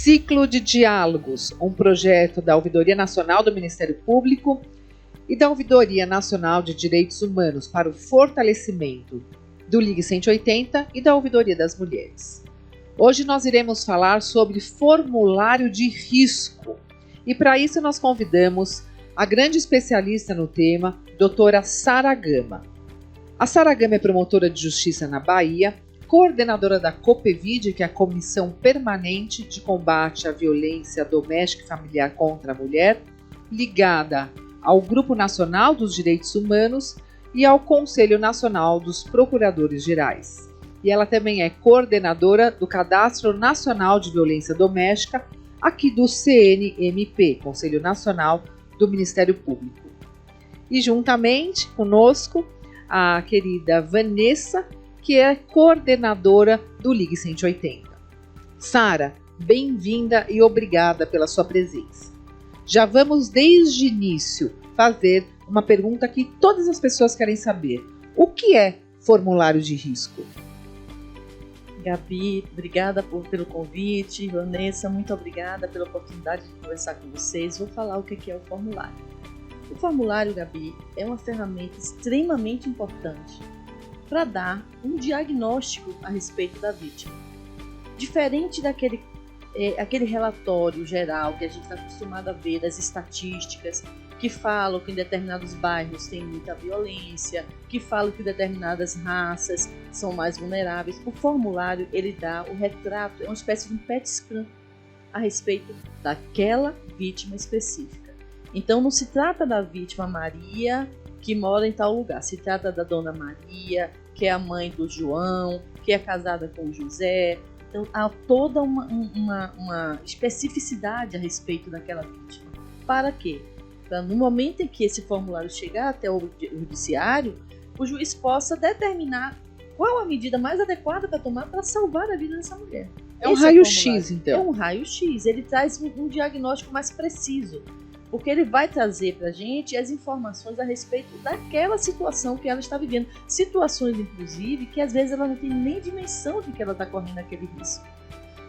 Ciclo de Diálogos, um projeto da Ouvidoria Nacional do Ministério Público e da Ouvidoria Nacional de Direitos Humanos para o fortalecimento do Ligue 180 e da Ouvidoria das Mulheres. Hoje nós iremos falar sobre formulário de risco e para isso nós convidamos a grande especialista no tema, doutora Sara Gama. A Sara Gama é promotora de justiça na Bahia, coordenadora da COPEVID, que é a Comissão Permanente de Combate à Violência Doméstica e Familiar contra a Mulher, ligada ao Grupo Nacional dos Direitos Humanos e ao Conselho Nacional dos Procuradores Gerais. E ela também é coordenadora do Cadastro Nacional de Violência Doméstica, aqui do CNMP, Conselho Nacional do Ministério Público. E juntamente conosco, a querida Vanessa, que é coordenadora do Ligue 180. Sara, bem-vinda e obrigada pela sua presença. Já vamos desde o início fazer uma pergunta que todas as pessoas querem saber. O que é formulário de risco? Gabi, obrigada pelo convite. Vanessa, muito obrigada pela oportunidade de conversar com vocês. Vou falar o que é o formulário. O formulário, Gabi, é uma ferramenta extremamente importante para dar um diagnóstico a respeito da vítima. Diferente daquele aquele relatório geral que a gente está acostumado a ver das estatísticas que falam que em determinados bairros tem muita violência, que falam que determinadas raças são mais vulneráveis, o formulário ele dá o retrato, é uma espécie de um PET scan a respeito daquela vítima específica. Então não se trata da vítima Maria que mora em tal lugar, se trata da dona Maria, que é a mãe do João, que é casada com o José. Então há toda uma especificidade a respeito daquela vítima. Para quê? Para no momento em que esse formulário chegar até o judiciário, o juiz possa determinar qual a medida mais adequada para tomar para salvar a vida dessa mulher. É um raio-x, então. É um raio-x, ele traz um diagnóstico mais preciso, porque ele vai trazer para a gente as informações a respeito daquela situação que ela está vivendo. Situações, inclusive, que às vezes ela não tem nem dimensão de que ela está correndo aquele risco.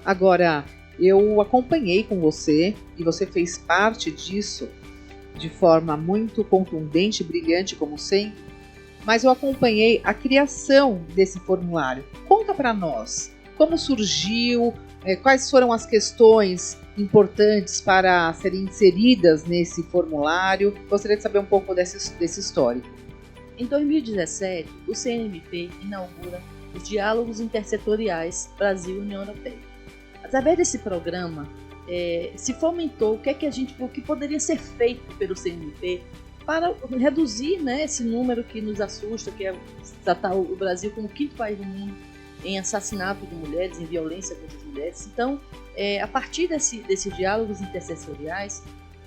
Agora, eu acompanhei com você e você fez parte disso de forma muito contundente e brilhante, como sempre, mas eu acompanhei a criação desse formulário. Conta para nós como surgiu, quais foram as questões importantes para serem inseridas nesse formulário. Gostaria de saber um pouco desse histórico. Em 2017, o CNMP inaugura os Diálogos Intersetoriais Brasil-União Europeia. Através desse programa, se fomentou o que poderia ser feito pelo CNMP para reduzir, esse número que nos assusta, que é tratar o Brasil como o 5º país do mundo em assassinato de mulheres, em violência contra as mulheres. Então, a partir desses diálogos intersetoriais,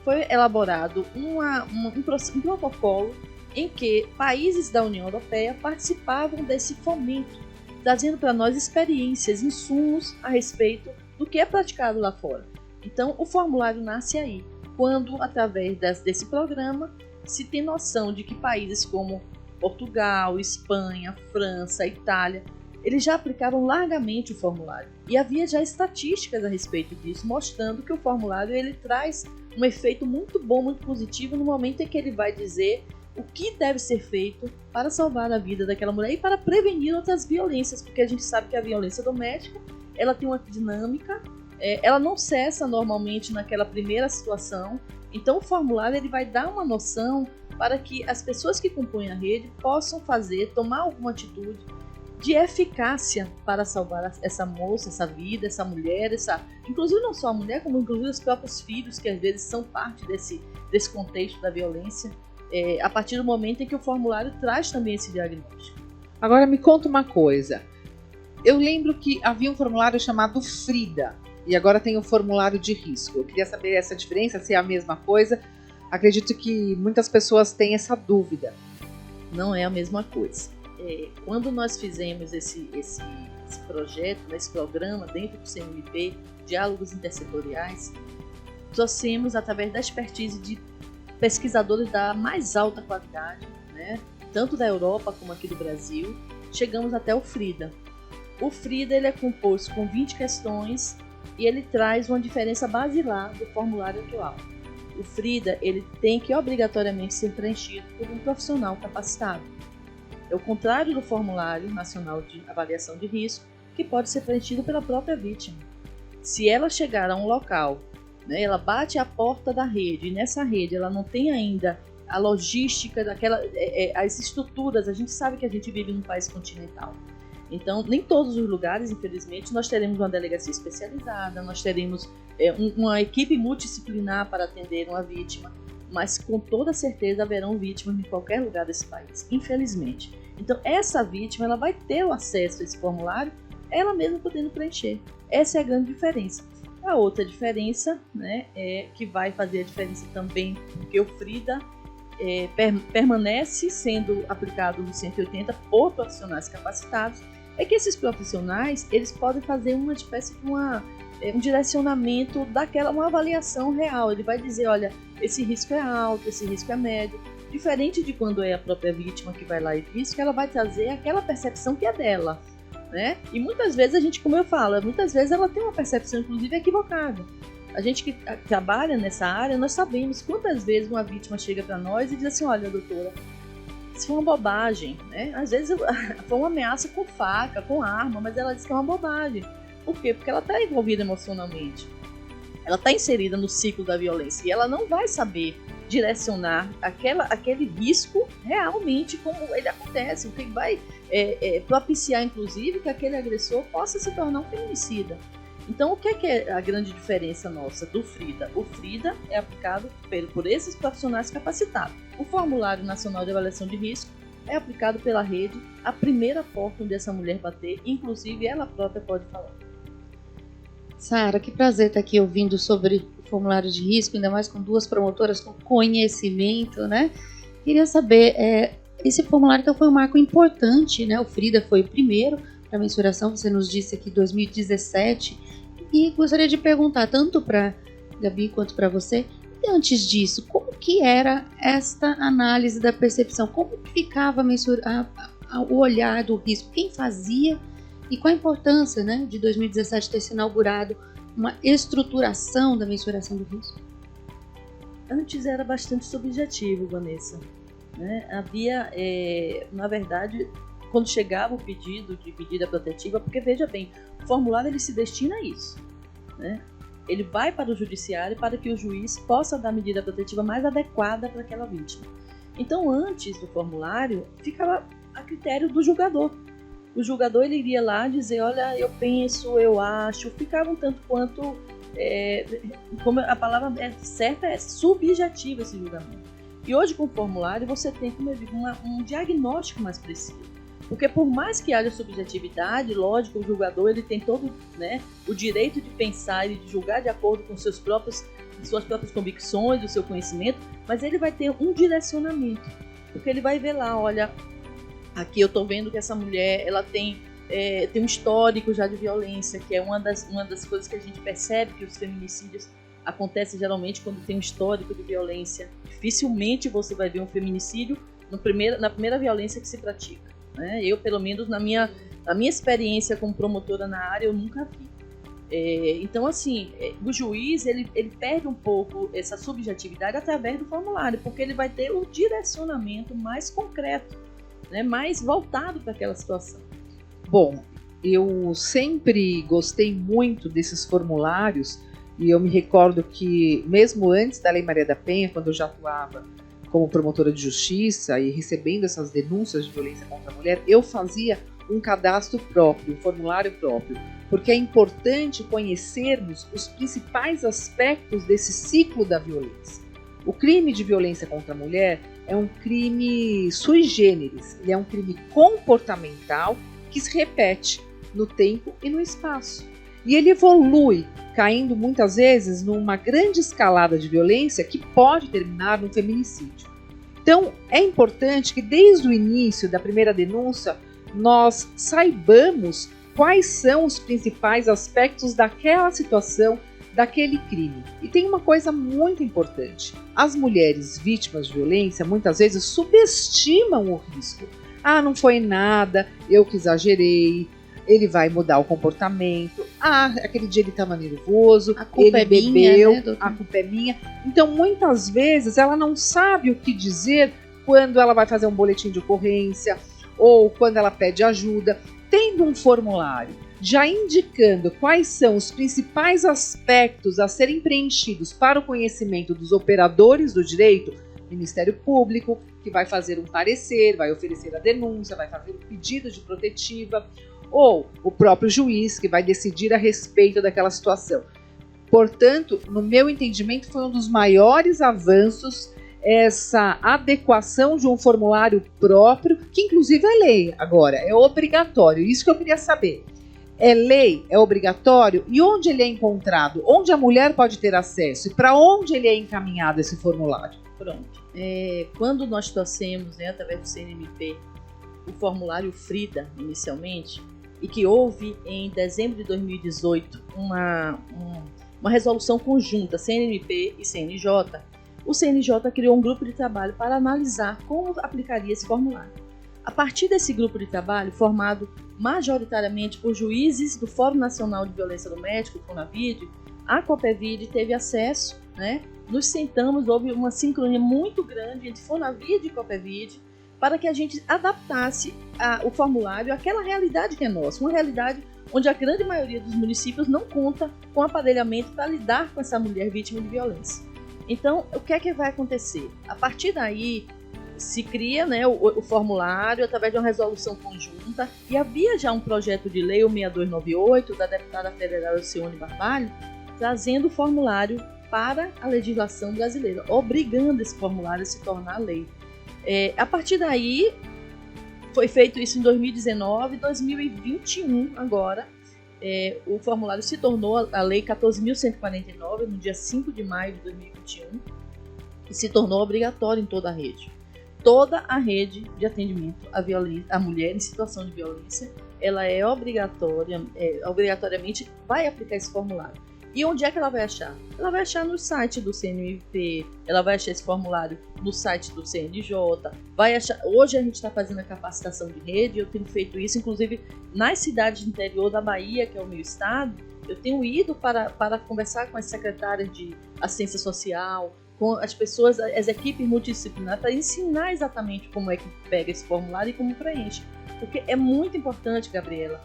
foi elaborado um protocolo em que países da União Europeia participavam desse fomento, trazendo para nós experiências, insumos a respeito do que é praticado lá fora. Então, o formulário nasce aí, quando, através desse programa, se tem noção de que países como Portugal, Espanha, França, Itália, eles já aplicavam largamente o formulário. E havia já estatísticas a respeito disso, mostrando que o formulário ele traz um efeito muito bom, muito positivo, no momento em que ele vai dizer o que deve ser feito para salvar a vida daquela mulher e para prevenir outras violências, porque a gente sabe que a violência doméstica ela tem uma dinâmica, ela não cessa normalmente naquela primeira situação. Então o formulário ele vai dar uma noção para que as pessoas que compõem a rede possam tomar alguma atitude de eficácia para salvar essa moça, essa vida, essa mulher, inclusive não só a mulher, como inclusive os próprios filhos, que às vezes são parte desse contexto da violência, a partir do momento em que o formulário traz também esse diagnóstico. Agora me conta uma coisa, eu lembro que havia um formulário chamado Frida, e agora tem o formulário de risco. Eu queria saber essa diferença, se é a mesma coisa. Acredito que muitas pessoas têm essa dúvida. Não é a mesma coisa. Quando nós fizemos esse projeto, esse programa dentro do CNMP, Diálogos Intersetoriais, trouxemos através da expertise de pesquisadores da mais alta qualidade, tanto da Europa como aqui do Brasil, chegamos até o Frida. O Frida ele é composto com 20 questões e ele traz uma diferença basilar do formulário atual. O FRIDA ele tem que obrigatoriamente ser preenchido por um profissional capacitado. É o contrário do Formulário Nacional de Avaliação de Risco, que pode ser preenchido pela própria vítima. Se ela chegar a um local, né, ela bate a porta da rede, e nessa rede ela não tem ainda a logística, as estruturas, a gente sabe que a gente vive num país continental. Então, nem todos os lugares, infelizmente, nós teremos uma delegacia especializada, nós teremos uma equipe multidisciplinar para atender uma vítima, mas com toda certeza haverão vítimas em qualquer lugar desse país, infelizmente. Então, essa vítima ela vai ter o acesso a esse formulário, ela mesma podendo preencher. Essa é a grande diferença. A outra diferença, né, que vai fazer a diferença também, porque o FRIDA permanece sendo aplicado no 180 por profissionais capacitados, é que esses profissionais eles podem fazer uma espécie de um direcionamento uma avaliação real. Ele vai dizer, olha, esse risco é alto, esse risco é médio. Diferente de quando é a própria vítima que vai lá e diz, que ela vai trazer aquela percepção que é dela, né? E muitas vezes a gente, como eu falo, muitas vezes ela tem uma percepção inclusive equivocada. A gente que trabalha nessa área, nós sabemos quantas vezes uma vítima chega para nós e diz assim, olha, doutora, isso foi uma bobagem, né? Às vezes foi uma ameaça com faca, com arma, mas ela diz que é uma bobagem. Por quê? Porque ela está envolvida emocionalmente. Ela está inserida no ciclo da violência e ela não vai saber direcionar aquele risco realmente como ele acontece, o que vai propiciar, inclusive, que aquele agressor possa se tornar um feminicida. Então, o que é a grande diferença nossa do FRIDA? O FRIDA é aplicado por esses profissionais capacitados. O Formulário Nacional de Avaliação de Risco é aplicado pela rede, a primeira porta onde essa mulher bater, inclusive ela própria pode falar. Sara, que prazer estar aqui ouvindo sobre o formulário de risco, ainda mais com duas promotoras com conhecimento, né? Queria saber, esse formulário então foi um marco importante, né? O FRIDA foi o primeiro para mensuração, você nos disse aqui 2017, e gostaria de perguntar tanto para Gabi quanto para você, e antes disso, como que era esta análise da percepção? Como que ficava o olhar do risco? Quem fazia? E qual a importância, né, de 2017 ter se inaugurado uma estruturação da mensuração do risco? Antes era bastante subjetivo, Vanessa. Né? Havia, na verdade, quando chegava o pedido de medida protetiva, porque veja bem, o formulário ele se destina a isso. Né? Ele vai para o judiciário para que o juiz possa dar a medida protetiva mais adequada para aquela vítima. Então, antes do formulário, ficava a critério do julgador. O julgador ele iria lá dizer, olha, eu penso, eu acho, ficava um tanto quanto, como a palavra certa é subjetivo esse julgamento. E hoje com o formulário você tem, como eu digo, um diagnóstico mais preciso. Porque por mais que haja subjetividade, lógico, o julgador ele tem todo, né, o direito de pensar e de julgar de acordo com suas próprias convicções, o seu conhecimento, mas ele vai ter um direcionamento. Porque ele vai ver lá, olha, aqui eu estou vendo que essa mulher ela tem um histórico já de violência, que é uma das coisas que a gente percebe que os feminicídios acontecem geralmente quando tem um histórico de violência. Dificilmente você vai ver um feminicídio na primeira violência que se pratica. Né? Eu, pelo menos, na minha experiência como promotora na área, eu nunca vi. Então, assim, o juiz ele perde um pouco essa subjetividade através do formulário, porque ele vai ter o direcionamento mais concreto, né, mais voltado para aquela situação. Bom, eu sempre gostei muito desses formulários e eu me recordo que mesmo antes da Lei Maria da Penha, quando eu já atuava como promotora de justiça e recebendo essas denúncias de violência contra a mulher, eu fazia um cadastro próprio, um formulário próprio, porque é importante conhecermos os principais aspectos desse ciclo da violência. O crime de violência contra a mulher é um crime sui generis, ele é um crime comportamental que se repete no tempo e no espaço. E ele evolui, caindo muitas vezes numa grande escalada de violência que pode terminar no feminicídio. Então, é importante que desde o início da primeira denúncia, nós saibamos quais são os principais aspectos daquela situação, daquele crime. E tem uma coisa muito importante. As mulheres vítimas de violência muitas vezes subestimam o risco. Ah, não foi nada, eu que exagerei, ele vai mudar o comportamento. Aquele dia ele estava nervoso, a culpa ele é minha, bebeu, né, doutor? a culpa é minha. Então, muitas vezes, ela não sabe o que dizer quando ela vai fazer um boletim de ocorrência ou quando ela pede ajuda. Tendo um formulário já indicando quais são os principais aspectos a serem preenchidos para o conhecimento dos operadores do direito, Ministério Público, que vai fazer um parecer, vai oferecer a denúncia, vai fazer o pedido de protetiva, ou o próprio juiz, que vai decidir a respeito daquela situação. Portanto, no meu entendimento, foi um dos maiores avanços essa adequação de um formulário próprio, que inclusive é lei agora, é obrigatório. Isso que eu queria saber. É lei, é obrigatório? E onde ele é encontrado? Onde a mulher pode ter acesso? E para onde ele é encaminhado esse formulário? Pronto. Quando nós trouxemos, né, através do CNMP, o formulário Frida, inicialmente, e que houve em dezembro de 2018 uma resolução conjunta, CNMP e CNJ, o CNJ criou um grupo de trabalho para analisar como aplicaria esse formulário. A partir desse grupo de trabalho, formado majoritariamente por juízes do Fórum Nacional de Violência Doméstica, o FONAVID, a COPEVID teve acesso, né? Nos sentamos, houve uma sincronia muito grande entre FONAVID e COPEVID para que a gente adaptasse o formulário àquela realidade que é nossa, uma realidade onde a grande maioria dos municípios não conta com aparelhamento para lidar com essa mulher vítima de violência. Então, o que é que vai acontecer? A partir daí, se cria, né, o formulário através de uma resolução conjunta, e havia já um projeto de lei, o 6298, da deputada federal Alcione Barbalho, trazendo o formulário para a legislação brasileira, obrigando esse formulário a se tornar lei. A partir daí, foi feito isso em 2019, 2021 agora, o formulário se tornou a Lei 14.149, no dia 5 de maio de 2021, e se tornou obrigatório em toda a rede. Toda a rede de atendimento à mulher em situação de violência, ela é obrigatoriamente vai aplicar esse formulário. E onde é que ela vai achar? Ela vai achar no site do CNMP, ela vai achar esse formulário no site do CNJ, vai achar. Hoje a gente está fazendo a capacitação de rede, eu tenho feito isso, inclusive nas cidades do interior da Bahia, que é o meu estado, eu tenho ido para conversar com as secretárias de assistência social, com as pessoas, as equipes multidisciplinares, para ensinar exatamente como é que pega esse formulário e como preenche. Porque é muito importante, Gabriela,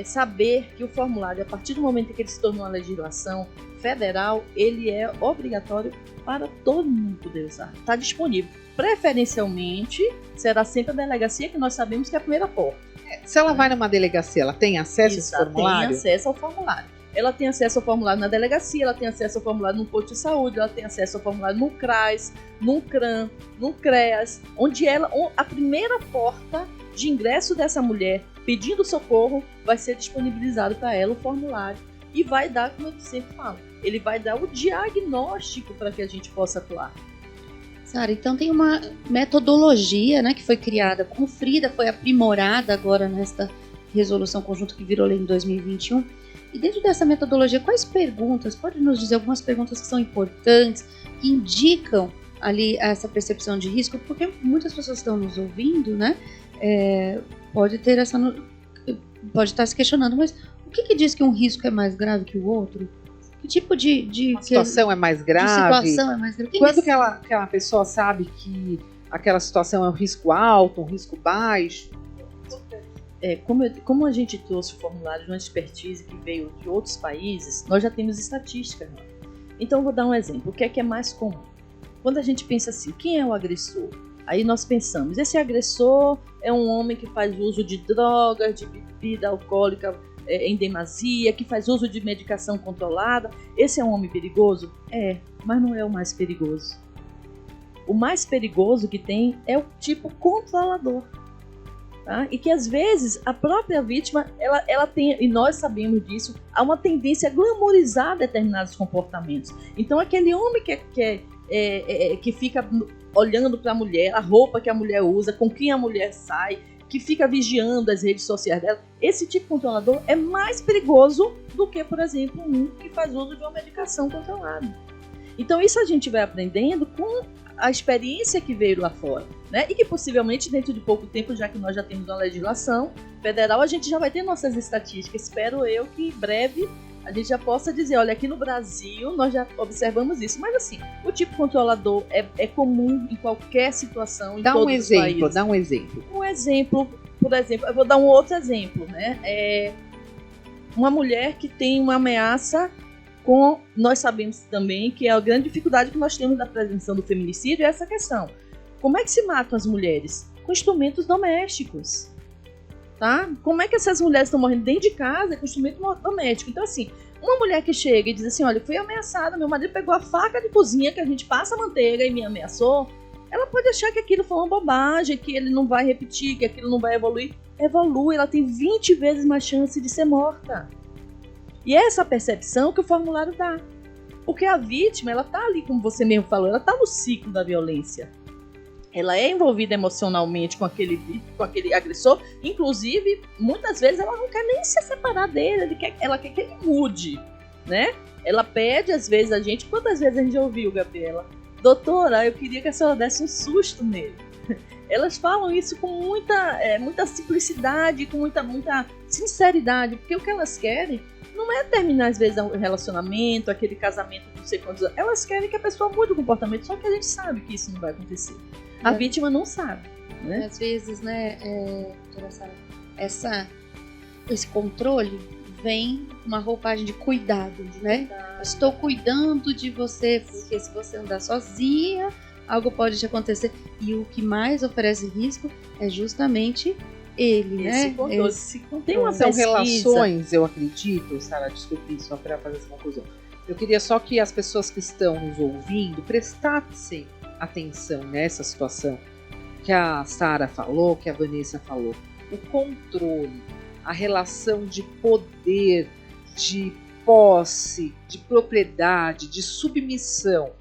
saber que o formulário, a partir do momento em que ele se tornou uma legislação federal, ele é obrigatório para todo mundo poder usar. Está disponível. Preferencialmente, será sempre a delegacia, que nós sabemos que é a primeira porta. Se ela vai numa delegacia, ela tem acesso a esse formulário? Tem acesso ao formulário. Ela tem acesso ao formulário na delegacia, ela tem acesso ao formulário no posto de saúde, ela tem acesso ao formulário no CRAS, no CRAM, no CREAS, onde a primeira porta de ingresso dessa mulher pedindo socorro vai ser disponibilizado para ela o formulário e vai dar, como eu sempre falo, ele vai dar o diagnóstico para que a gente possa atuar. Sara, então tem uma metodologia, né, que foi criada com o Frida, foi aprimorada agora nesta resolução conjunta que virou lei em 2021. E dentro dessa metodologia, quais perguntas, pode nos dizer algumas perguntas que são importantes, que indicam ali essa percepção de risco? Porque muitas pessoas estão nos ouvindo, né? Pode estar se questionando, mas o que diz que um risco é mais grave que o outro? Que tipo de situação é mais grave? Situação é mais grave? Quando que aquela pessoa sabe que aquela situação é um risco alto, um risco baixo? Como a gente trouxe o formulário de uma expertise que veio de outros países, nós já temos estatísticas. Então, vou dar um exemplo. O que é mais comum? Quando a gente pensa assim, quem é o agressor? Aí nós pensamos, esse agressor é um homem que faz uso de drogas, de bebida alcoólica em demasia, que faz uso de medicação controlada. Esse é um homem perigoso? Mas não é o mais perigoso. O mais perigoso que tem é o tipo controlador. Tá? E que às vezes a própria vítima, ela tem, e nós sabemos disso, há uma tendência a glamorizar determinados comportamentos. Então aquele homem que fica olhando para a mulher, a roupa que a mulher usa, com quem a mulher sai, que fica vigiando as redes sociais dela, esse tipo de controlador é mais perigoso do que, por exemplo, um que faz uso de uma medicação controlada. Então isso a gente vai aprendendo com a experiência que veio lá fora, né? E que possivelmente dentro de pouco tempo, já que nós já temos uma legislação federal, a gente já vai ter nossas estatísticas. Espero eu que em breve a gente já possa dizer, olha, aqui no Brasil nós já observamos isso. Mas assim, o tipo controlador é comum em qualquer situação, em todos os países. Dá um exemplo. Um exemplo, por exemplo, eu vou dar um outro exemplo, né? Uma mulher que tem uma ameaça nós sabemos também que é a grande dificuldade que nós temos da prevenção do feminicídio é essa questão. Como é que se matam as mulheres? Com instrumentos domésticos. Tá? Como é que essas mulheres estão morrendo dentro de casa com instrumento doméstico? Então, assim, uma mulher que chega e diz assim, olha, fui ameaçada, meu marido pegou a faca de cozinha que a gente passa a manteiga e me ameaçou, ela pode achar que aquilo foi uma bobagem, que ele não vai repetir, que aquilo não vai evoluir. Evolui, ela tem 20 vezes mais chance de ser morta. E é essa percepção que o formulário dá. Porque a vítima, ela tá ali, como você mesmo falou, ela tá no ciclo da violência. Ela é envolvida emocionalmente com aquele agressor. Inclusive, muitas vezes ela não quer nem se separar dele, ela quer que ele mude, né? Ela pede, às vezes, a gente... Quantas vezes a gente já ouviu, Gabriela? Doutora, eu queria que a senhora desse um susto nele. Elas falam isso com muita simplicidade, com muita sinceridade, porque o que elas querem não é terminar, às vezes, o relacionamento, aquele casamento, não sei quantos anos. Elas querem que a pessoa mude o comportamento, só que a gente sabe que isso não vai acontecer. A vítima não sabe, né? Às vezes, né, esse controle vem uma roupagem de cuidado, né? Estou cuidando de você, porque se você andar sozinha, algo pode te acontecer. E o que mais oferece risco é justamente ele, né? Tem uma São pesquisa. relações, eu acredito, Sara, desculpe, só para fazer essa conclusão. Eu queria só que as pessoas que estão nos ouvindo prestassem atenção nessa situação que a Sara falou, que a Vanessa falou. O controle, a relação de poder, de posse, de propriedade, de submissão.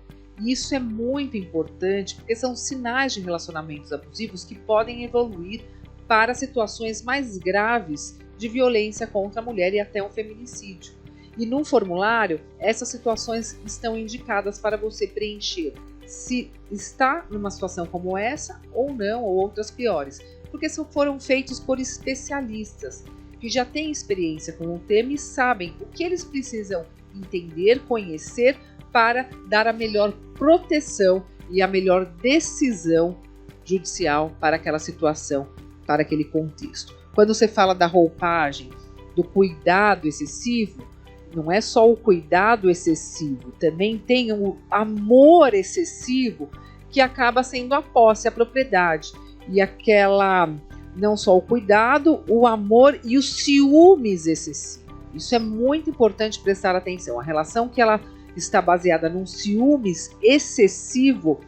E isso é muito importante porque são sinais de relacionamentos abusivos que podem evoluir para situações mais graves de violência contra a mulher e até um feminicídio. E no formulário, essas situações estão indicadas para você preencher se está numa situação como essa ou não, ou outras piores, porque foram feitos por especialistas que já têm experiência com o tema e sabem o que eles precisam entender, conhecer para dar a melhor proteção e a melhor decisão judicial para aquela situação, para aquele contexto. Quando você fala da roupagem, do cuidado excessivo, não é só o cuidado excessivo, também tem o amor excessivo que acaba sendo a posse, a propriedade. E aquela, não só o cuidado, o amor e os ciúmes excessivos. Isso é muito importante prestar atenção. A relação que ela está baseada num ciúmes excessivo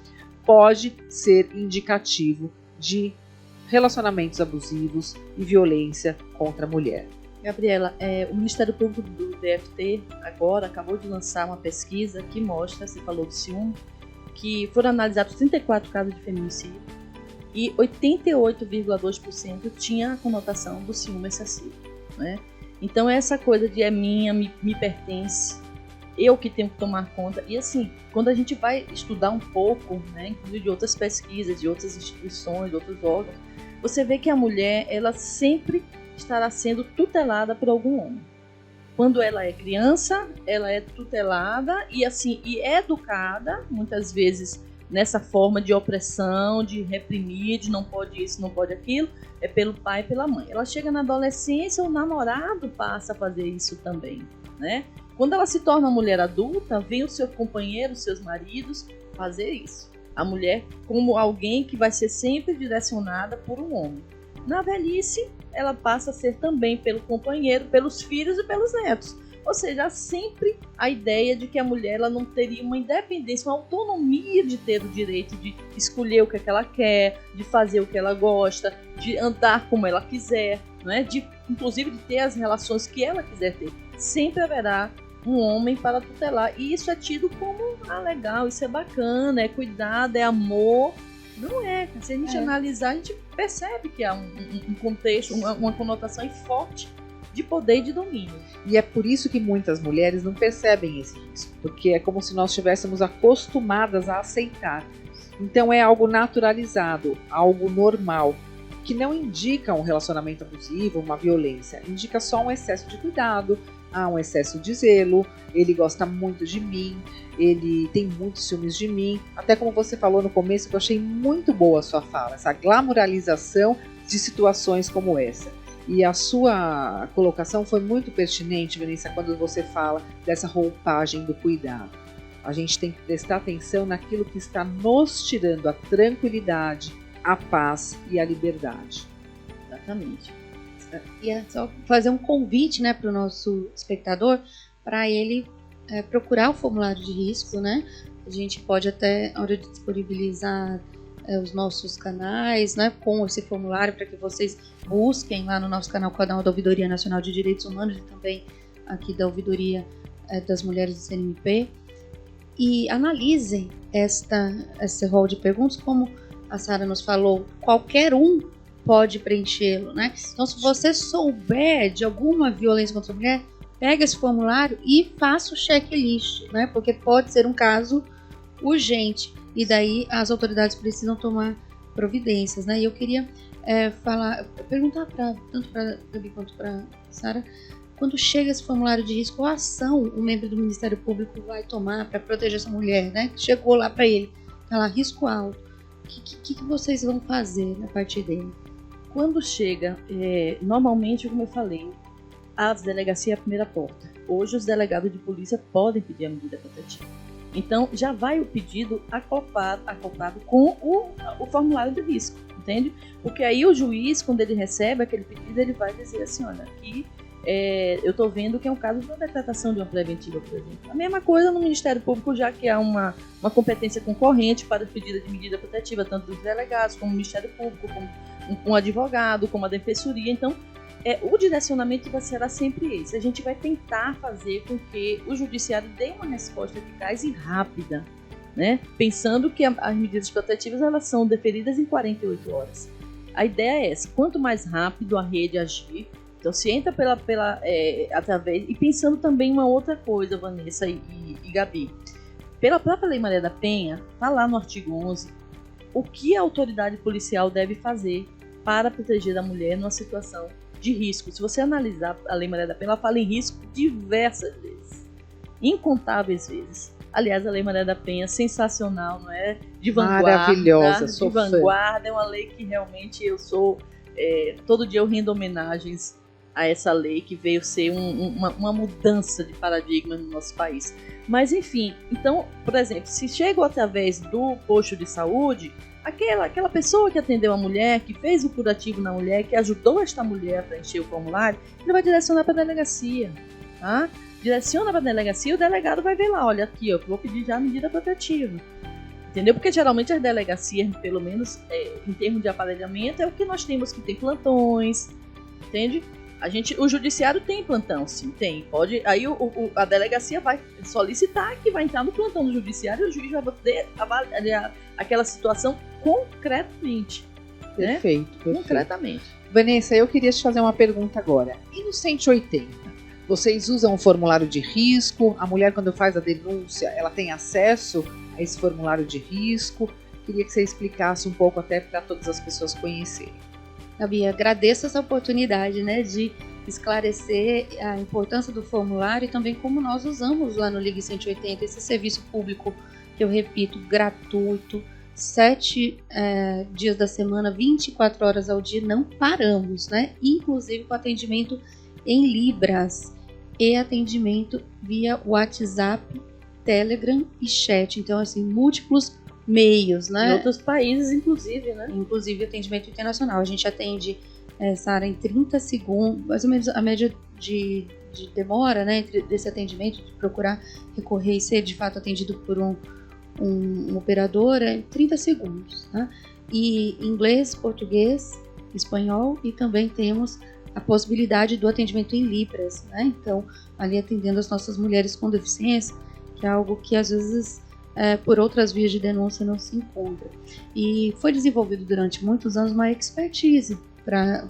pode ser indicativo de relacionamentos abusivos e violência contra a mulher. Gabriela, o Ministério Público do DFT agora acabou de lançar uma pesquisa que mostra, você falou do ciúme, que foram analisados 34 casos de feminicídio e 88,2% tinha a conotação do ciúme excessivo, né? Então essa coisa de é minha, me pertence, eu que tenho que tomar conta. E assim, quando a gente vai estudar um pouco, né, inclusive de outras pesquisas, de outras instituições, de outros órgãos, você vê que a mulher, ela sempre estará sendo tutelada por algum homem. Quando ela é criança, ela é tutelada e assim, e é educada, muitas vezes nessa forma de opressão, de reprimir, de não pode isso, não pode aquilo, é pelo pai e pela mãe. Ela chega na adolescência, o namorado passa a fazer isso também, né? Quando ela se torna mulher adulta, vem o seu companheiro, os seus maridos fazer isso. A mulher como alguém que vai ser sempre direcionada por um homem. Na velhice, ela passa a ser também pelo companheiro, pelos filhos e pelos netos. Ou seja, há sempre a ideia de que a mulher ela não teria uma independência, uma autonomia de ter o direito de escolher o que ela quer, de fazer o que ela gosta, de andar como ela quiser, né? Inclusive de ter as relações que ela quiser ter. Sempre haverá um homem para tutelar. E isso é tido como legal, isso é bacana, é cuidado, é amor. Não é. Se a gente analisar, a gente percebe que há um contexto, uma conotação forte de poder e de domínio. E é por isso que muitas mulheres não percebem esse risco, porque é como se nós estivéssemos acostumadas a aceitar. Então é algo naturalizado, algo normal, que não indica um relacionamento abusivo, uma violência, indica só um excesso de cuidado, um excesso de zelo, ele gosta muito de mim, ele tem muitos ciúmes de mim, até como você falou no começo, que eu achei muito boa a sua fala, essa glamoralização de situações como essa. E a sua colocação foi muito pertinente, Vanessa, quando você fala dessa roupagem do cuidado. A gente tem que prestar atenção naquilo que está nos tirando a tranquilidade, a paz e a liberdade. Exatamente. E é só fazer um convite, né, para o nosso espectador, para ele procurar o formulário de risco, né? A gente pode até, na hora de disponibilizar os nossos canais, né, com esse formulário, para que vocês busquem lá no nosso canal da Ouvidoria Nacional de Direitos Humanos e também aqui da Ouvidoria das Mulheres do CNMP, e analisem esse rol de perguntas, como a Sara nos falou, qualquer um pode preenchê-lo, né? Então, se você souber de alguma violência contra a mulher, pega esse formulário e faça o checklist, né? Porque pode ser um caso urgente e daí as autoridades precisam tomar providências, né? E eu queria perguntar tanto para Gabi quanto para Sara, quando chega esse formulário de risco, qual ação o membro do Ministério Público vai tomar para proteger essa mulher, né? Chegou lá para ele, tá lá, risco alto. O que vocês vão fazer a partir dele? Quando chega, normalmente, como eu falei, a delegacia é a primeira porta. Hoje os delegados de polícia podem pedir a medida protetiva. Então já vai o pedido acoplado com o formulário de risco, entende? Porque aí o juiz, quando ele recebe aquele pedido, ele vai dizer assim, olha, aqui eu estou vendo que é um caso de uma decretação de uma preventiva, por exemplo. A mesma coisa no Ministério Público, já que há uma competência concorrente para a pedida de medida protetiva, tanto dos delegados, como o Ministério Público, como um advogado, como a defensoria. Então, o direcionamento será sempre esse. A gente vai tentar fazer com que o judiciário dê uma resposta eficaz e rápida, né? Pensando que as medidas protetivas elas são deferidas em 48 horas. A ideia é essa, quanto mais rápido a rede agir. Então, se entra através... E pensando também uma outra coisa, Vanessa e Gabi. Pela própria Lei Maria da Penha, está lá no artigo 11, o que a autoridade policial deve fazer para proteger a mulher numa situação de risco. Se você analisar a Lei Maria da Penha, ela fala em risco diversas vezes. Incontáveis vezes. Aliás, a Lei Maria da Penha é sensacional, não é? De vanguarda. Maravilhosa, sou de vanguarda. É uma lei que realmente eu sou... todo dia eu rendo homenagens a essa lei que veio ser uma mudança de paradigma no nosso país. Mas enfim, então, por exemplo, se chegou através do posto de saúde, aquela pessoa que atendeu a mulher, que fez o curativo na mulher, que ajudou esta mulher a preencher o formulário, ele vai direcionar para a delegacia, tá? Direciona para a delegacia e o delegado vai ver lá, olha aqui, eu vou pedir já a medida protetiva. Entendeu? Porque geralmente as delegacias, pelo menos em termos de aparelhamento, é o que nós temos, que tem plantões, entende? O judiciário tem plantão, sim, tem. Pode, aí a delegacia vai solicitar que vai entrar no plantão do judiciário e o juiz vai poder avaliar aquela situação concretamente. Perfeito, né? perfeito. Concretamente. Vanessa, eu queria te fazer uma pergunta agora. E no 180? Vocês usam o formulário de risco? A mulher, quando faz a denúncia, ela tem acesso a esse formulário de risco? Queria que você explicasse um pouco até para todas as pessoas conhecerem. Gabi, agradeço essa oportunidade, né, de esclarecer a importância do formulário e também como nós usamos lá no Ligue 180 esse serviço público, que eu repito, gratuito, 7 dias da semana, 24 horas ao dia, não paramos, né? Inclusive com atendimento em Libras e atendimento via WhatsApp, Telegram e chat. Então, assim, múltiplos meios, né? Em outros países, inclusive, né? Inclusive atendimento internacional. A gente atende, Sara, em 30 segundos, mais ou menos a média de demora, né, desse atendimento, de procurar recorrer e ser de fato atendido por um operador, é 30 segundos, tá? E inglês, português, espanhol, e também temos a possibilidade do atendimento em Libras, né? Então, ali atendendo as nossas mulheres com deficiência, que é algo que às vezes por outras vias de denúncia não se encontra. E foi desenvolvido durante muitos anos uma expertise para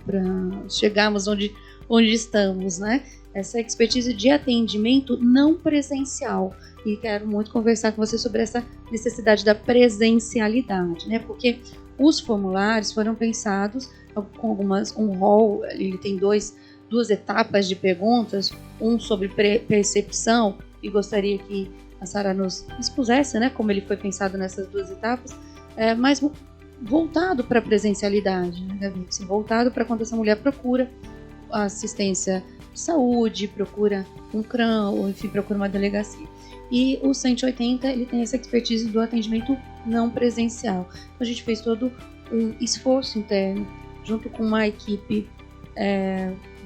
chegarmos onde onde estamos, né? Essa expertise de atendimento não presencial. E quero muito conversar com você sobre essa necessidade da presencialidade, né? Porque os formulários foram pensados com um rol, ele tem duas etapas de perguntas, um sobre percepção, e gostaria que a Sara nos expusesse, né, como ele foi pensado nessas duas etapas, mas voltado para a presencialidade, né, Gabi? Assim, voltado para quando essa mulher procura assistência de saúde, procura um CRAM, ou enfim, procura uma delegacia. E o 180, ele tem essa expertise do atendimento não presencial. Então, a gente fez todo um esforço interno, junto com uma equipe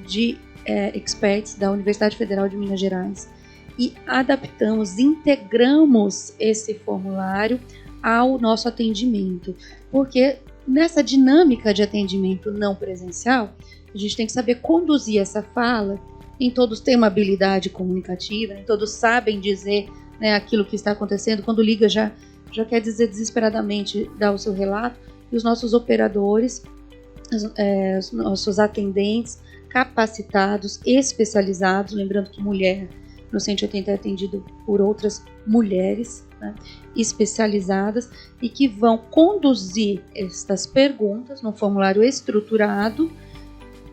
de experts da Universidade Federal de Minas Gerais, e adaptamos, integramos esse formulário ao nosso atendimento, porque nessa dinâmica de atendimento não presencial, a gente tem que saber conduzir essa fala. Nem todos têm uma habilidade comunicativa, nem todos sabem dizer, né, aquilo que está acontecendo. Quando liga já quer dizer desesperadamente, dar o seu relato, e os nossos operadores, os nossos atendentes capacitados, especializados, lembrando que mulher no 180 é atendido por outras mulheres, né, especializadas, e que vão conduzir estas perguntas num formulário estruturado,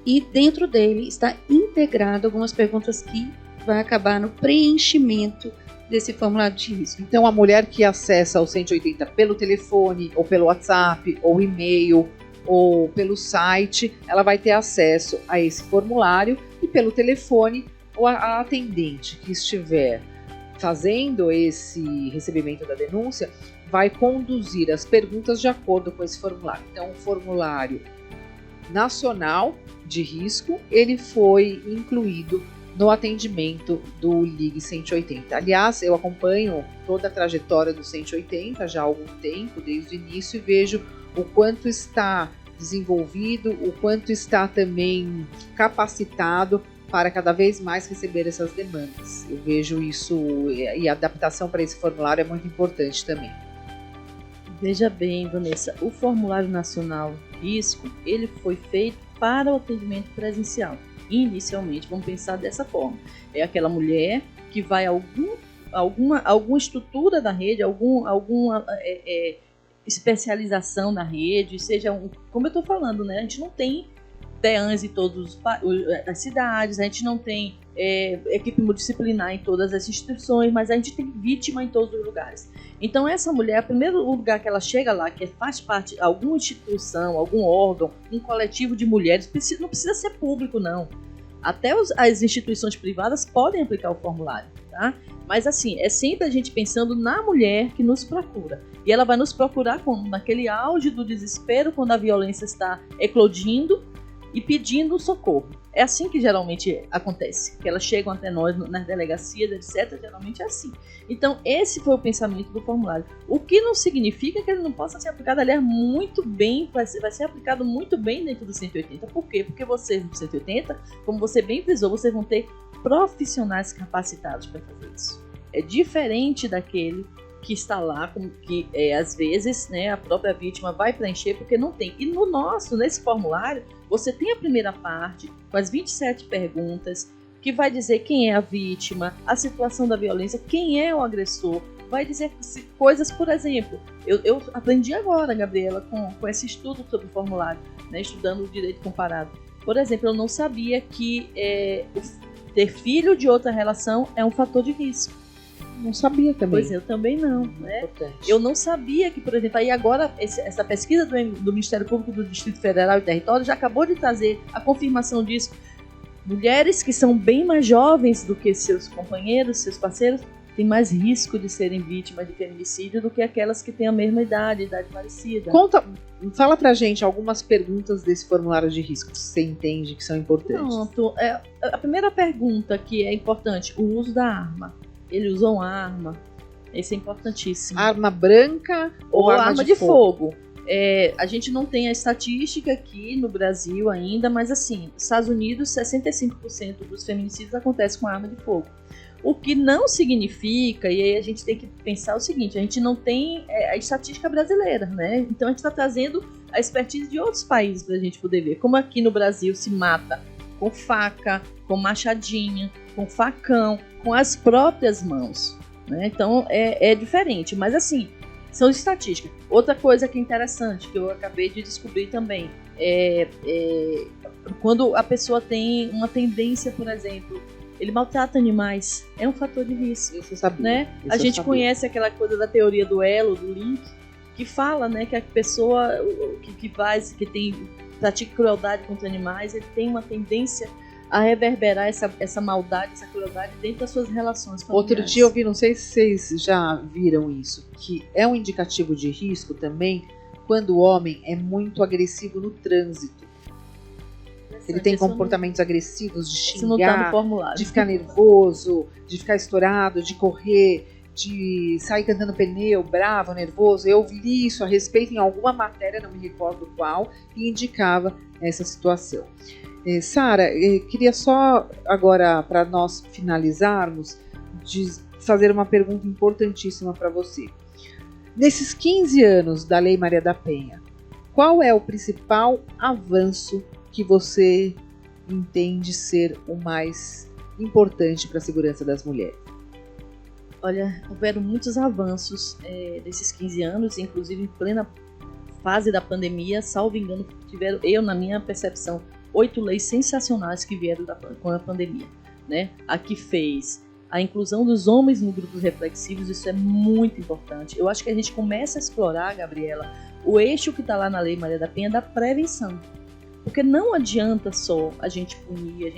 e dentro dele está integrado algumas perguntas que vai acabar no preenchimento desse formulário de risco. Então, a mulher que acessa o 180 pelo telefone, ou pelo WhatsApp, ou e-mail, ou pelo site, ela vai ter acesso a esse formulário, e pelo telefone, ou a atendente que estiver fazendo esse recebimento da denúncia vai conduzir as perguntas de acordo com esse formulário. Então, o formulário nacional de risco, ele foi incluído no atendimento do Ligue 180. Aliás, eu acompanho toda a trajetória do 180 já há algum tempo, desde o início, e vejo o quanto está desenvolvido, o quanto está também capacitado para cada vez mais receber essas demandas. Eu vejo isso, e a adaptação para esse formulário é muito importante também. Veja bem, Vanessa, o Formulário Nacional de Risco, ele foi feito para o atendimento presencial. Inicialmente, vamos pensar dessa forma. É aquela mulher que vai a alguma estrutura da rede, alguma especialização na rede, seja como eu estou falando, né? A gente não tem DEANs em todas as cidades, a gente não tem equipe multidisciplinar em todas as instituições, mas a gente tem vítima em todos os lugares. Então essa mulher, o primeiro lugar que ela chega lá, que faz parte de alguma instituição, algum órgão, um coletivo de mulheres, não precisa ser público, não. Até as instituições privadas podem aplicar o formulário, tá? Mas assim, é sempre a gente pensando na mulher que nos procura. E ela vai nos procurar naquele auge do desespero, quando a violência está eclodindo, e pedindo socorro. É assim que geralmente acontece, que elas chegam até nós nas delegacias, etc. Geralmente é assim. Então, esse foi o pensamento do formulário. O que não significa que ele não possa ser aplicado, aliás, muito bem, vai ser aplicado muito bem dentro do 180. Por quê? Porque vocês no 180, como você bem frisou, vocês vão ter profissionais capacitados para fazer isso. É diferente daquele que está lá, que às vezes, né, a própria vítima vai preencher porque não tem. E nesse formulário, você tem a primeira parte com as 27 perguntas, que vai dizer quem é a vítima, a situação da violência, quem é o agressor, vai dizer coisas, por exemplo, eu aprendi agora, Gabriela, com esse estudo sobre o formulário, né, estudando o direito comparado. Por exemplo, eu não sabia que ter filho de outra relação é um fator de risco. Não sabia também. Pois eu também não, né? Importante. Eu não sabia que, por exemplo, aí agora essa pesquisa do Ministério Público do Distrito Federal e Território já acabou de trazer a confirmação disso. Mulheres que são bem mais jovens do que seus companheiros, seus parceiros, têm mais risco de serem vítimas de feminicídio do que aquelas que têm a mesma idade parecida. Fala pra gente algumas perguntas desse formulário de risco que você entende que são importantes. Pronto. A primeira pergunta que é importante, o uso da arma. Ele usou uma arma, isso é importantíssimo. Arma branca ou arma de fogo? A gente não tem a estatística aqui no Brasil ainda, mas assim, nos Estados Unidos, 65% dos feminicídios acontecem com arma de fogo. O que não significa, e aí a gente tem que pensar o seguinte, a gente não tem a estatística brasileira, né? Então a gente está trazendo a expertise de outros países para a gente poder ver como aqui no Brasil se mata com faca, com machadinha, com facão, com as próprias mãos, né? Então é diferente, mas assim, são estatísticas. Outra coisa que é interessante, que eu acabei de descobrir também, quando a pessoa tem uma tendência, por exemplo, ele maltrata animais, é um fator de risco. Isso eu sabia. Né? A gente conhece aquela coisa da teoria do elo, do link, que fala, né, que a pessoa que pratica crueldade contra animais, ele tem uma tendência a reverberar essa maldade, essa crueldade dentro das suas relações familiares. Outro dia eu vi, não sei se vocês já viram isso, que é um indicativo de risco também quando o homem é muito agressivo no trânsito. Ele tem comportamentos agressivos de xingar, de ficar nervoso, de ficar estourado, de correr, de sair cantando pneu, bravo, nervoso. Eu li isso a respeito em alguma matéria, não me recordo qual, que indicava essa situação. Sara, queria só agora, para nós finalizarmos, fazer uma pergunta importantíssima para você. Nesses 15 anos da Lei Maria da Penha, qual é o principal avanço que você entende ser o mais importante para a segurança das mulheres? Olha, houveram muitos avanços nesses 15 anos, inclusive em plena fase da pandemia, salvo engano, tiveram, na minha percepção, 8 leis sensacionais que vieram com a pandemia, né? A que fez a inclusão dos homens no grupos reflexivos, isso é muito importante. Eu acho que a gente começa a explorar, Gabriela, o eixo que está lá na Lei Maria da Penha da prevenção. Porque não adianta só a gente punir,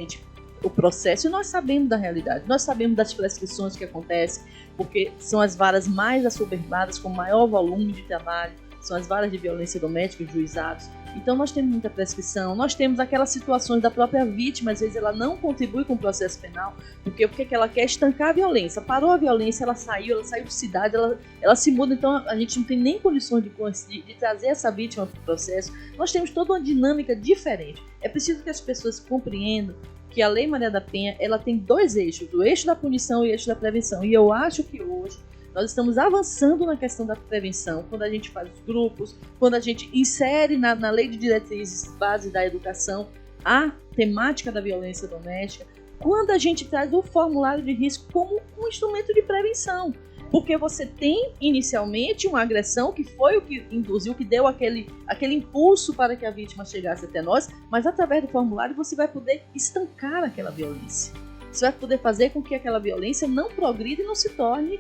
o processo, e nós sabemos da realidade, nós sabemos das prescrições que acontecem, porque são as varas mais assoberbadas, com maior volume de trabalho, são as varas de violência doméstica, os juizados. Então nós temos muita prescrição, nós temos aquelas situações da própria vítima, às vezes ela não contribui com o processo penal, porque ela quer estancar a violência, parou a violência, ela saiu de cidade, ela se muda, então a gente não tem nem condições de trazer essa vítima para o processo. Nós temos toda uma dinâmica diferente. É preciso que as pessoas compreendam que a Lei Maria da Penha, ela tem 2 eixos, o eixo da punição e o eixo da prevenção, e eu acho que hoje nós estamos avançando na questão da prevenção, quando a gente faz os grupos, quando a gente insere na Lei de Diretrizes Base da Educação a temática da violência doméstica, quando a gente traz o formulário de risco como um instrumento de prevenção. Porque você tem, inicialmente, uma agressão que foi o que induziu, que deu aquele impulso para que a vítima chegasse até nós, mas através do formulário você vai poder estancar aquela violência. Você vai poder fazer com que aquela violência não progrida e não se torne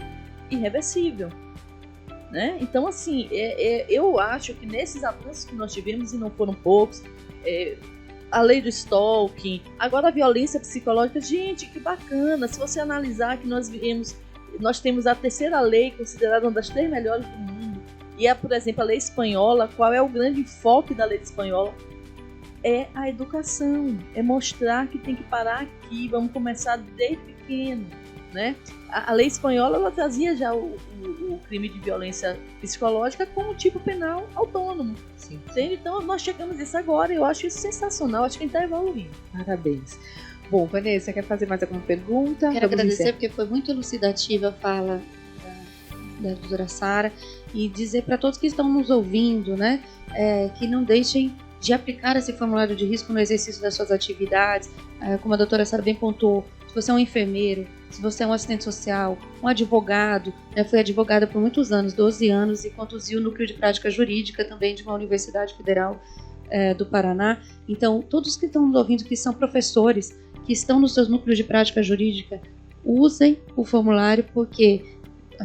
irreversível, né? Então, assim, eu acho que nesses avanços que nós tivemos, e não foram poucos, a lei do stalking, agora a violência psicológica, gente, que bacana, se você analisar que nós temos a 3ª lei, considerada uma das 3 melhores do mundo, e por exemplo, a lei espanhola. Qual é o grande enfoque da lei espanhola? É a educação, é mostrar que tem que parar aqui, vamos começar desde pequeno, né? A lei espanhola, ela trazia já o crime de violência psicológica como tipo penal autônomo. Sim. Então nós chegamos a isso agora, eu acho isso sensacional, acho que a gente está evoluindo. Parabéns. Bom, Vanessa, quer fazer mais alguma pergunta? Quero agradecer porque foi muito elucidativa a fala da doutora Sara, e dizer para todos que estão nos ouvindo, né, que não deixem de aplicar esse formulário de risco no exercício das suas atividades. Como a doutora Sara bem pontuou, se você é um enfermeiro, se você é um assistente social, um advogado, fui advogada por muitos anos, 12 anos, e conduzi o núcleo de prática jurídica também de uma Universidade Federal do Paraná. Então, todos que estão nos ouvindo, que são professores, que estão nos seus núcleos de prática jurídica, usem o formulário, porque,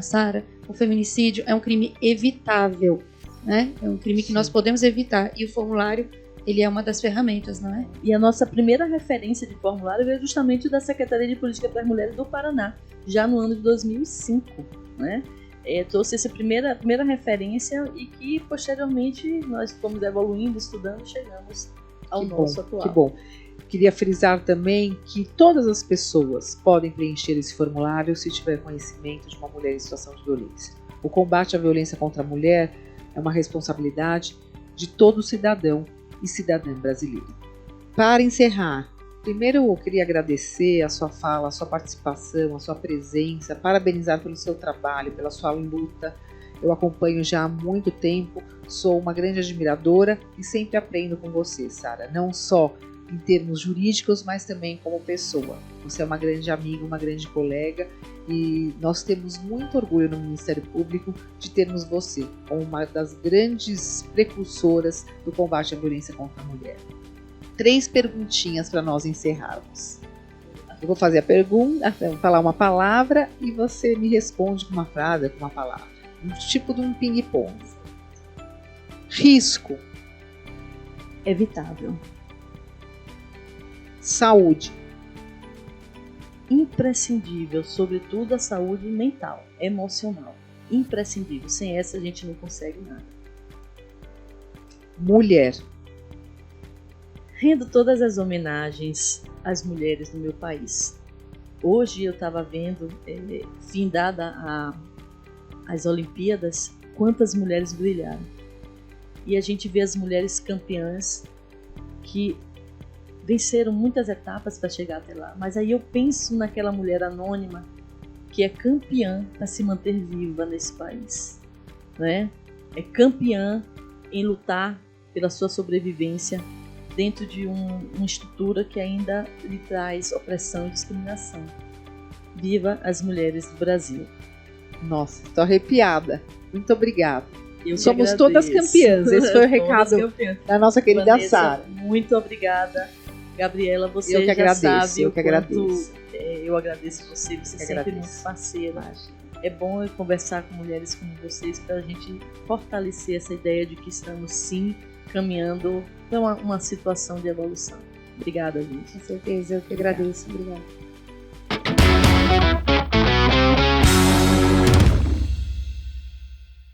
Sara, o feminicídio é um crime evitável, né? É um crime que nós podemos evitar, e o formulário, ele é uma das ferramentas, não é? E a nossa primeira referência de formulário veio justamente da Secretaria de Política das Mulheres do Paraná, já no ano de 2005, né? Trouxe essa primeira referência, e que posteriormente nós fomos evoluindo, estudando, chegamos ao nosso atual. Que bom. Queria frisar também que todas as pessoas podem preencher esse formulário se tiver conhecimento de uma mulher em situação de violência. O combate à violência contra a mulher é uma responsabilidade de todo cidadão e cidadã brasileiro. Para encerrar, primeiro eu queria agradecer a sua fala, a sua participação, a sua presença, parabenizar pelo seu trabalho, pela sua luta. Eu acompanho já há muito tempo, sou uma grande admiradora e sempre aprendo com você, Sara, não só em termos jurídicos, mas também como pessoa. Você é uma grande amiga, uma grande colega, e nós temos muito orgulho no Ministério Público de termos você como uma das grandes precursoras do combate à violência contra a mulher. 3 perguntinhas para nós encerrarmos. Eu vou fazer a pergunta, vou falar uma palavra e você me responde com uma frase, com uma palavra. Um tipo de um ping-pong. Risco. Evitável. Saúde. Imprescindível, sobretudo a saúde mental, emocional. Imprescindível. Sem essa a gente não consegue nada. Mulher. Rendo todas as homenagens às mulheres do meu país. Hoje eu estava vendo, findada as Olimpíadas, quantas mulheres brilharam. E a gente vê as mulheres campeãs que venceram muitas etapas para chegar até lá. Mas aí eu penso naquela mulher anônima que é campeã para se manter viva nesse país, né? É campeã em lutar pela sua sobrevivência dentro de uma estrutura que ainda lhe traz opressão e discriminação. Viva as mulheres do Brasil. Nossa, estou arrepiada. Muito obrigada. Somos agradeço. Todas campeãs. Esse foi o recado da nossa querida Sara. Muito obrigada, Gabriela. Você eu que já agradeço, sabe eu que agradeço. Eu agradeço você sempre muito parceira. É bom conversar com mulheres como vocês para a gente fortalecer essa ideia de que estamos sim caminhando para uma situação de evolução. Obrigada, gente. Com certeza, eu que agradeço. Obrigada.